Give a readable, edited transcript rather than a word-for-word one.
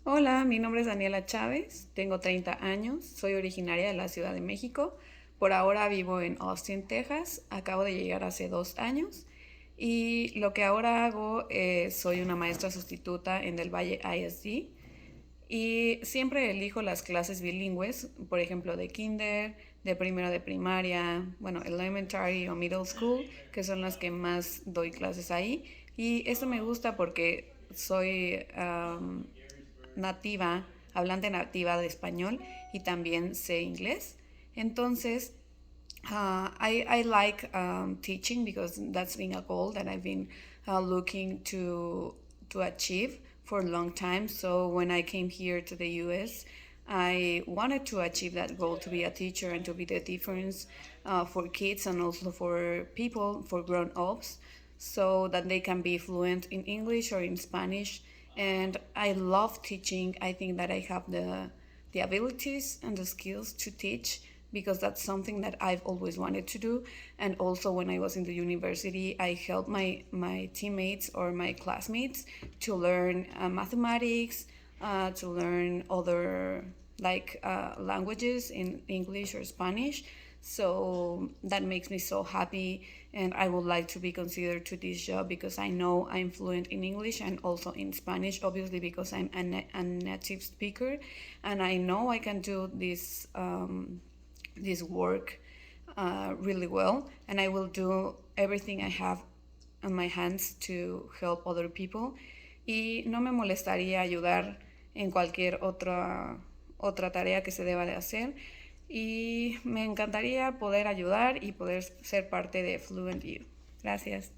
Hola, mi nombre es Daniela Chavez, tengo 30 años, soy originaria de la Ciudad de México. Por ahora vivo en Austin, Texas. Acabo de llegar hace 2 años y lo que ahora hago es soy una maestra sustituta en Del Valle ISD y siempre elijo las clases bilingües, por ejemplo, de kinder, de primero de primaria, bueno, elementary o middle school, que son las que más doy clases ahí. Y esto me gusta porque soy nativa, hablante nativa de español y también sé inglés. Entonces, I like teaching because that's been a goal that I've been looking to achieve for a long time. So when I came here to the US, I wanted to achieve that goal to be a teacher and to be the difference for kids and also for people, for grown ups, so that they can be fluent in English or in Spanish. And I love teaching. I think that I have the abilities and the skills to teach because that's something that I've always wanted to do. And also, when I was in the university, I helped my teammates or my classmates to learn mathematics, to learn other languages in English or Spanish. So that makes me so happy, and I would like to be considered to this job because I know I'm fluent in English and also in Spanish, obviously because I'm a native speaker, and I know I can do this work really well, and I will do everything I have on my hands to help other people. Y no me molestaría ayudar en cualquier otra tarea que se deba de hacer. Y me encantaría poder ayudar y poder ser parte de FluentU. Gracias.